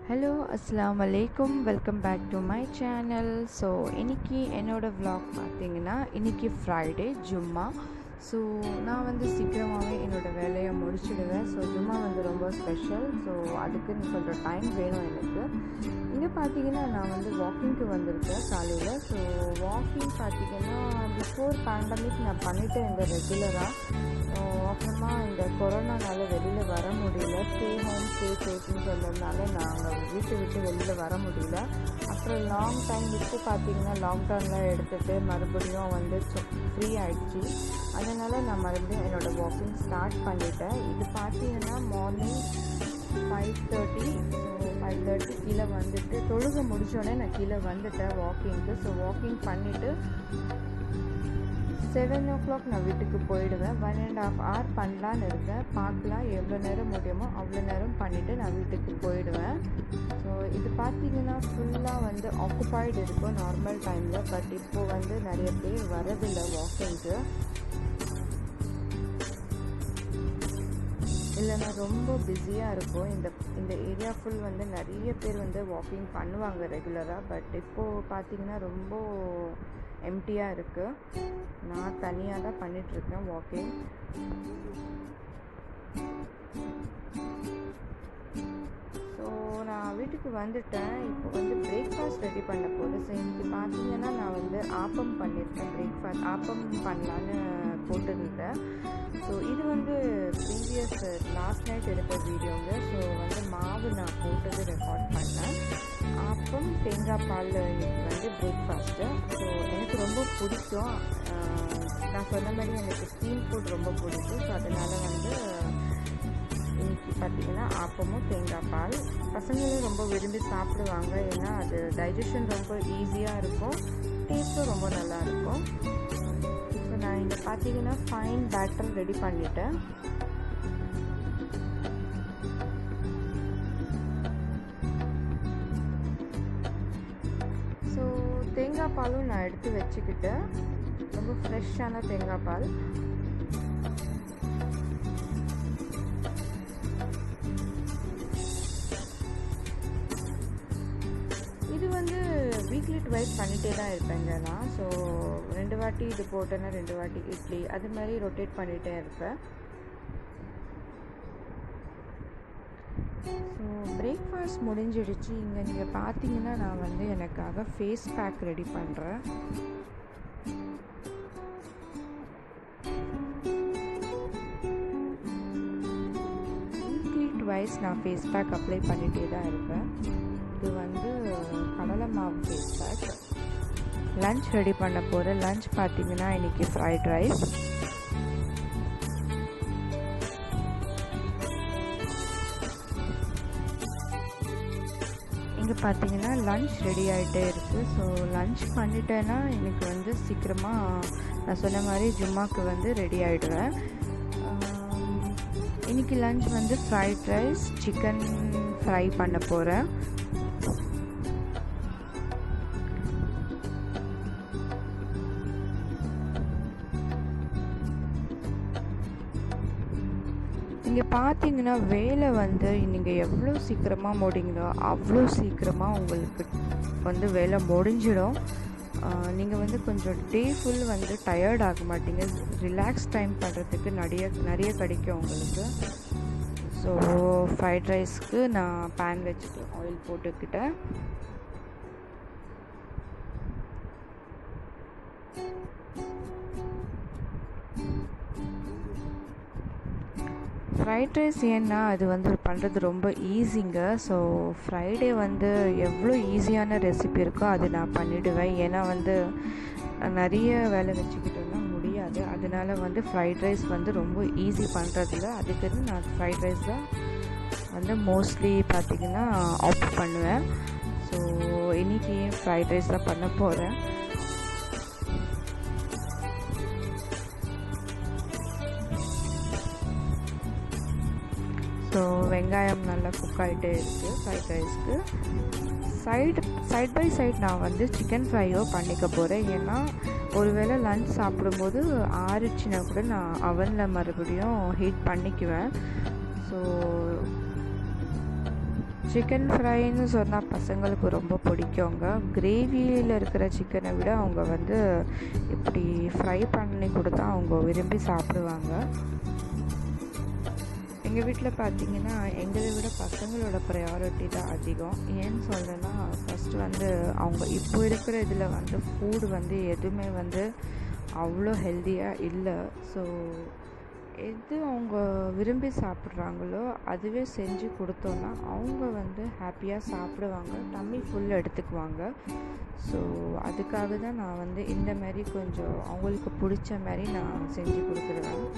Hello, Assalam alaikum. Welcome back to my channel. So, இன்னைக்கு என்னோட vlog பார்த்தீங்கன்னா இன்னைக்கு Friday ஜும்மா. ஸோ நான் வந்து சீக்கிரமாகவே என்னோடய வேலையை முடிச்சிடுவேன். ஸோ ஜும்மா வந்து ரொம்ப ஸ்பெஷல். ஸோ அதுக்குன்னு கொஞ்சம் டைம் வேணும் எனக்கு. இங்கே பார்த்தீங்கன்னா நான் வந்து வாக்கிங்க்கு வந்திருக்கேன் காலையில். ஸோ வாக்கிங் பார்த்தீங்கன்னா பிஃபோர் பேண்டமிக் நான் பண்ணிவிட்டேன் இந்த ரெகுலராக. அப்புறமா இந்த கொரோனானால வெளியில் வர முடியல, ஸ்டே ஹோம் ஸ்டே சேஃப்னு சொன்னதுனால நாங்கள் வீட்டை விட்டு வெளியில் வர முடியல. அப்புறம் லாங் டைம் இப்போ பார்த்தீங்கன்னா லாக்டவுனில் எடுத்துகிட்டு மறுபடியும் வந்து ஃப்ரீ ஆகிடுச்சு. அதனால் நான் மறுபடியும் என்னோடய வாக்கிங் ஸ்டார்ட் பண்ணிட்டேன். இது பார்த்தீங்கன்னா மார்னிங் 5:30 கீழே வந்துட்டு தொழுகை முடித்தோடனே நான் கீழே வந்துட்டேன் வாக்கிங்க்கு. ஸோ வாக்கிங் பண்ணிவிட்டு 7 o'clock நான் வீட்டுக்கு போயிடுவேன். 1.5 hour பண்ணலான்னு இருக்கேன். பார்க்கலாம் எவ்வளோ நேரம் முடியுமோ அவ்வளோ நேரம் பண்ணிவிட்டு நான் வீட்டுக்கு போயிடுவேன். ஸோ இது பார்த்திங்கன்னா ஃபுல்லாக வந்து ஆக்குபைடு இருக்கும் நார்மல் டைமில். பட் இப்போது வந்து நிறைய பேர் வரதில்லை வாக்கிங்க்கு. இல்லைன்னா ரொம்ப பிஸியாக இருக்கும். இந்த ஏரியா ஃபுல் வந்து நிறைய பேர் வந்து வாக்கிங் பண்ணுவாங்க ரெகுலராக. பட் இப்போது பார்த்திங்கன்னா ரொம்ப எம்டியாக இருக்குது. நான் தனியாக தான் பண்ணிகிட்ருக்கேன் வாக்கிங். ஸோ நான் வீட்டுக்கு வந்துட்டேன். இப்போ வந்து பிரேக்ஃபாஸ்ட் ரெடி பண்ண போகுது. ஸோ இன்றைக்கி பார்த்தீங்கன்னா நான் வந்து ஆப்பம் பண்ணியிருக்கேன். பிரேக்ஃபாஸ்ட் ஆப்பம் பண்ணலான்னு போட்டுருந்தேன். ஸோ இது வந்து ப்ரீவியஸ் லாஸ்ட் நைட் எடுத்த வீடியோங்க. ஸோ வந்து மாவு நான் போட்டது ரெக்கார்ட் பண்ணேன். ஆப்பம் தேங்காய் பால் இன்னைக்கு வந்து பிரேக்ஃபாஸ்ட்டு. ஸோ எனக்கு ரொம்ப பிடிக்கும். நான் சொன்ன மாதிரி எனக்கு ஸ்டீம் ஃபுட் ரொம்ப பிடிக்கும். ஸோ அதனால் வந்து இன்னைக்கு பார்த்திங்கன்னா ஆப்பமும் தேங்காய் பால் பசங்களும் ரொம்ப விரும்பி சாப்பிடுவாங்க. ஏன்னா அது டைஜஷன் ரொம்ப ஈஸியாக இருக்கும், டேஸ்ட்டும் ரொம்ப நல்லாயிருக்கும். ஸோ நான் இங்கே பார்த்தீங்கன்னா ஃபைன் பேட்டர் ரெடி பண்ணிட்டேன். ஸோ தேங்காய் பாலும் நான் எடுத்து வச்சுக்கிட்டேன். ரொம்ப ஃப்ரெஷ்ஷான தேங்காய் பால். இது வந்து வீக்லி ட்வைஸ் பண்ணிகிட்டே தான் இருப்பேங்க நான். ஸோ 2 வாட்டி இது போட்டேன்னா 2 வாட்டி இட்லி, அது மாதிரி ரொட்டேட் பண்ணிகிட்டே இருப்பேன். ஸோ பிரேக்ஃபாஸ்ட் முடிஞ்சிடுச்சு. இங்கே நீங்கள் பார்த்தீங்கன்னா நான் வந்து எனக்காக ஃபேஸ் பேக் ரெடி பண்ணுறேன். வீக்லி ட்வைஸ் நான் ஃபேஸ் பேக் அப்ளை பண்ணிகிட்டே தான் இருப்பேன். இது வந்து கடலை மாவு ஃபேஸ் பேக். லன்ச் ரெடி பண்ண போகிறேன். லன்ச் பார்த்தீங்கன்னா இன்றைக்கி ஃப்ரைட் ரைஸ். இங்கே பார்த்தீங்கன்னா லன்ச் ரெடி ஆகிட்டே இருக்குது. ஸோ லன்ச் பண்ணிட்டேன்னா எனக்கு வந்து சீக்கிரமாக நான் சொன்ன மாதிரி ஜும்மாக்கு வந்து ரெடி ஆகிடுவேன். இன்றைக்கி லன்ச் வந்து ஃப்ரைட் ரைஸ், சிக்கன் ஃப்ரை பண்ண போகிறேன். இங்கே பார்த்தீங்கன்னா வேலை வந்து நீங்கள் எவ்வளோ சீக்கிரமாக முடிங்களோ அவ்வளோ சீக்கிரமாக உங்களுக்கு வந்து வேலை முடிஞ்சிடும். நீங்கள் வந்து கொஞ்சம் டே ஃபுல் வந்து டயர்ட் ஆக மாட்டீங்க. ரிலாக்ஸ் டைம் பண்ணுறதுக்கு நிறைய கிடைக்கும் உங்களுக்கு. ஸோ ஃப்ரைட் ரைஸ்க்கு நான் பேன் வச்சுட்டு ஆயில் போட்டுக்கிட்டேன். ஃப்ரைட் ரைஸ் ஏன்னா அது வந்து பண்ணுறது ரொம்ப ஈஸிங்க. ஸோ ஃப்ரைடே வந்து எவ்வளோ ஈஸியான ரெசிபி இருக்கோ அது நான் பண்ணிவிடுவேன். ஏன்னா வந்து நிறைய வேலை வச்சுக்கிட்டோன்னா முடியாது. அதனால வந்து ஃப்ரைட் ரைஸ் வந்து ரொம்ப ஈஸி பண்ணுறதில்ல. அதுக்குன்னு நான் ஃப்ரைட் ரைஸ் தான் வந்து மோஸ்ட்லி பார்த்திங்கன்னா ஆப்ட் பண்ணுவேன். ஸோ இன்றைக்கி ஃப்ரைட் ரைஸ் தான் பண்ண போகிறேன். ஸோ வெங்காயம் நல்லா குக் ஆகிட்டே இருக்குது ஃப்ரைட் ரைஸ்க்கு. சைட் பை சைட் நான் வந்து சிக்கன் ஃப்ரையோ பண்ணிக்க போகிறேன். ஏன்னா ஒருவேளை லன்ச் சாப்பிடும்போது ஆறிடுச்சுன்னா கூட நான் அவனில் மறுபடியும் ஹீட் பண்ணிக்குவேன். ஸோ சிக்கன் ஃப்ரைன்னு சொன்னால் பசங்களுக்கு ரொம்ப பிடிக்குங்க. கிரேவியில் இருக்கிற சிக்கனை விட அவங்க வந்து இப்படி ஃப்ரை பண்ணி கொடுத்தா அவங்க விரும்பி சாப்பிடுவாங்க. எங்கள் வீட்டில் பார்த்திங்கன்னா எங்களை விட பசங்களோட ப்ரையாரிட்டி தான் அதிகம். ஏன்னு சொல்கிறேன்னா, ஃபஸ்ட்டு வந்து அவங்க இப்போ இருக்கிற இதில் வந்து ஃபுட் வந்து எதுவுமே வந்து அவ்வளோ ஹெல்த்தியாக இல்லை. ஸோ எது அவங்க விரும்பி சாப்பிட்றாங்களோ அதுவே செஞ்சு கொடுத்தோன்னா அவங்க வந்து ஹாப்பியாக சாப்பிடுவாங்க, டம்மி ஃபுல் எடுத்துக்குவாங்க. ஸோ அதுக்காக தான் நான் வந்து இந்த மாதிரி கொஞ்சம் அவங்களுக்கு பிடிச்ச மாதிரி நான் செஞ்சு கொடுத்துருவேன்.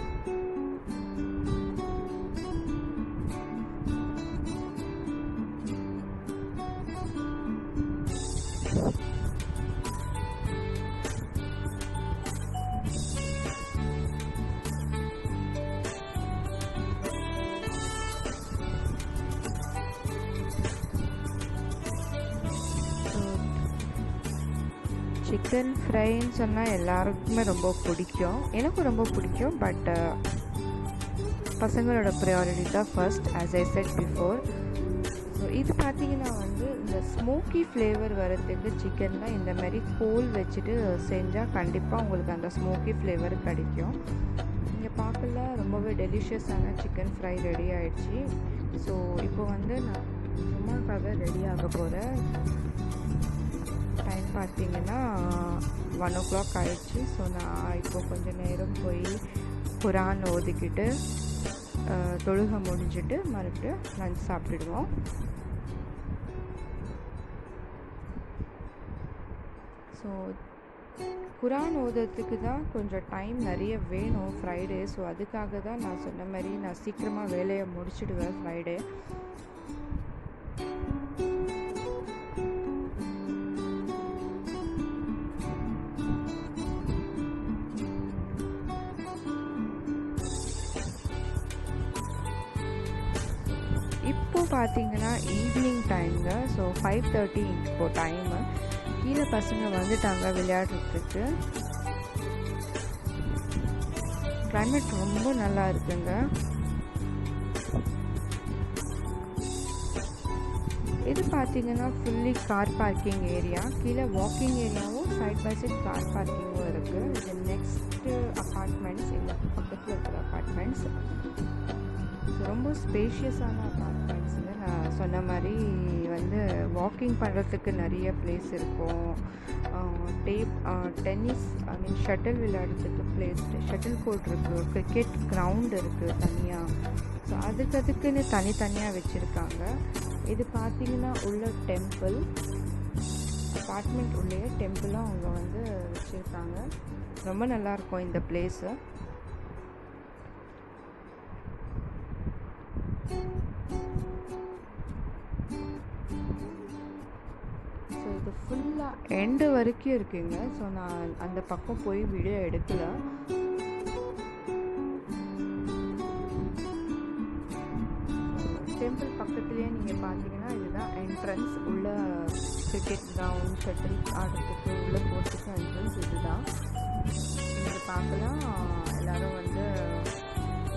சிக்கன் ஃப்ரைன்னு சொன்னால் எல்லாருக்குமே ரொம்ப பிடிக்கும், எனக்கும் ரொம்ப பிடிக்கும். பட் பசங்களோட ப்ரையாரிட்டி தான் first, as I said before. So இது பார்த்திங்கன்னா வந்து இந்த ஸ்மோக்கி ஃப்ளேவர் வரத்துக்கு சிக்கனில் இந்த மாதிரி கோல் வச்சுட்டு செஞ்சால் கண்டிப்பாக உங்களுக்கு அந்த ஸ்மோக்கி ஃப்ளேவர் கிடைக்கும். நீங்கள் பார்க்கல ரொம்பவே டெலிஷியஸான சிக்கன் ஃப்ரை ரெடி ஆகிடுச்சு. ஸோ இப்போ வந்து நான் சும்மாக்காக ரெடி ஆக போகிறேன். டைம் பார்த்திங்கன்னா 1 o'clock ஆகிடுச்சு. ஸோ நான் இப்போ கொஞ்சம் நேரம் போய் குரான் ஓதிக்கிட்டு தொழுகை முடிஞ்சிட்டு மறுபடியும் லஞ்ச் சாப்பிட்டுடுவோம். ஸோ குரான் ஓதுறதுக்கு தான் கொஞ்சம் டைம் நிறைய வேணும் ஃப்ரைடே. ஸோ அதுக்காக தான் நான் சொன்ன மாதிரி நான் சீக்கிரமாக வேலையை முடிச்சிடுவேன் ஃப்ரைடே. இப்போ பார்த்தீங்கன்னா ஈவினிங் டைமுங்க. ஸோ 5:30 இப்போ டைமு. கீழே பசங்க வந்துட்டாங்க விளையாடுறதுக்கு. கிளைமேட் ரொம்ப நல்லா இருக்குங்க. இது பார்த்தீங்கன்னா ஃபுல்லி கார் பார்க்கிங் ஏரியா. கீழே வாக்கிங் ஏரியாவும் சைட் பை சைட் கார் பார்க்கிங்கும் இருக்குது. இது நெக்ஸ்ட்டு அப்பார்ட்மெண்ட்ஸ், இல்லை பக்கத்தில் இருக்கிற அப்பார்ட்மெண்ட்ஸ். ரொம்ப ஸ்பேஷியஸான அப்பார்ட்மெண்ட்ஸுங்க. நான் சொன்ன மாதிரி வந்து வாக்கிங் பண்ணுறதுக்கு நிறைய பிளேஸ் இருக்கும். டென்னிஸ் ஷட்டில் விளையாடுறதுக்கு பிளேஸ், ஷட்டில் கோர்ட் இருக்குது, கிரிக்கெட் கிரவுண்ட் இருக்குது தனியாக. ஸோ அதுக்குன்னு தனித்தனியாக வச்சுருக்காங்க. இது பார்த்திங்கன்னா உள்ள டெம்பிள், அப்பார்ட்மெண்ட் உள்ளே டெம்பிளும் அவங்க வந்து வச்சுருக்காங்க. ரொம்ப நல்லாயிருக்கும் இந்த பிளேஸு. ஸோ இது ஃபுல்லாக எண்டு வரைக்கும் இருக்குங்க. ஸோ நான் அந்த பக்கம் போய் வீடியோ எடுக்கல. டெம்பிள் பக்கத்துலேயே நீங்கள் பார்த்தீங்கன்னா இதுதான் என்ட்ரன்ஸ். உள்ள கிரிக்கெட் கிரவுண்ட், ஷட்டில் ஆடுறதுக்கு உள்ளே போகிறதுக்கு என்ட்ரன்ஸ் இதுதான். நீங்கள் பார்க்கலாம், எல்லோரும் வந்து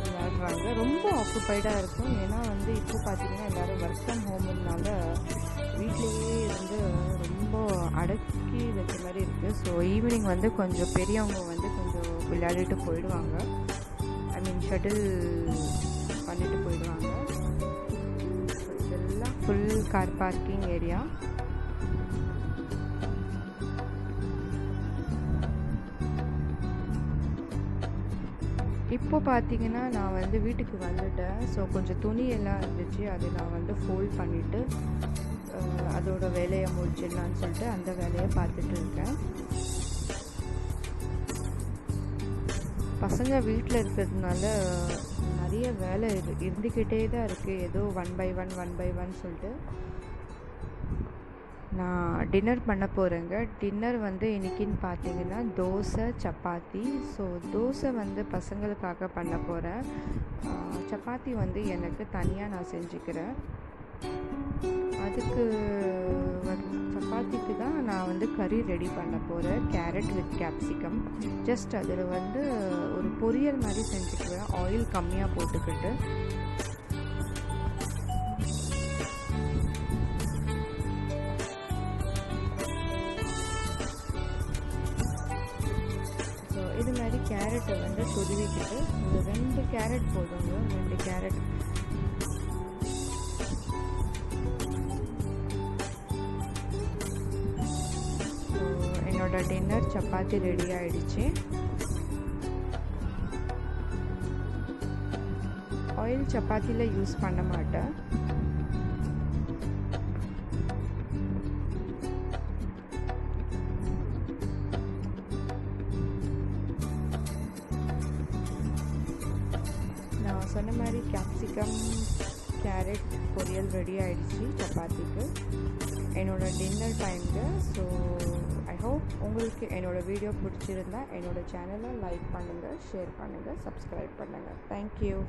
விளையாடுறாங்க. ரொம்ப ஆக்குப்பைடாக இருக்கும். ஏன்னா வந்து இப்போ பார்த்தீங்கன்னா எல்லோரும் ஒர்க் ஃப்ரம் ஹோம்னால வீட்லேயே வந்து ரொம்ப அடக்கி வச்ச மாதிரி இருக்குது. ஸோ ஈவினிங் வந்து கொஞ்சம் பெரியவங்க வந்து கொஞ்சம் விளையாடிட்டு போயிடுவாங்க. ஷட்டில் பண்ணிட்டு போயிடுவாங்க. ஸோ இதெல்லாம் ஃபுல் கார் பார்க்கிங் ஏரியா. இப்போ பார்த்தீங்கன்னா நான் வந்து வீட்டுக்கு வந்துட்டேன். ஸோ கொஞ்சம் துணியெல்லாம் இருந்துச்சு, அதை நான் வந்து ஃபோல்ட் பண்ணிவிட்டு அதோட வேலையை முடிச்சிடலான்னு சொல்லிட்டு அந்த வேலையை பார்த்துட்டு இருக்கேன். பசங்க வீட்டில் இருக்கிறதுனால நிறைய வேலை இருந்துக்கிட்டே தான் இருக்குது. ஏதோ 1 by 1 சொல்லிட்டு நான் டின்னர் பண்ண போகிறேங்க. டின்னர் வந்து இன்றைக்கின்னு பார்த்தீங்கன்னா தோசை, சப்பாத்தி. ஸோ தோசை வந்து பசங்களுக்காக பண்ண போகிறேன். சப்பாத்தி வந்து எனக்கு தனியாக நான் செஞ்சுக்கிறேன். அதுக்கு சப்பாத்திக்கு தான் நான் வந்து கறி ரெடி பண்ண போகிறேன். Carrot with capsicum. ஜஸ்ட் அதில் வந்து ஒரு பொரியல் மாதிரி செஞ்சுக்குவேன், ஆயில் கம்மியாக போட்டுக்கிட்டு. கேரட்டை வந்து துருவிக்கிட்டு ஒரு 2 கேரட் போதுங்க, 2 கேரட். ஸோ என்னோட டின்னர் சப்பாத்தி ரெடி ஆகிடுச்சு. ஆயில் சப்பாத்தியில் யூஸ் பண்ண மாட்டேன். நான் சொன்ன மாதிரி கேப்சிகம் கேரட் பொரியல் ரெடி ஆகிடுச்சு சப்பாத்திக்கு என்னோடய டின்னர் டைமுக்கு. ஸோ ஐ ஹோப் உங்களுக்கு என்னோடய வீடியோ பிடிச்சிருந்தா என்னோடய சேனலை லைக் பண்ணுங்கள், ஷேர் பண்ணுங்கள், சப்ஸ்கிரைப் பண்ணுங்கள். தேங்க்யூ.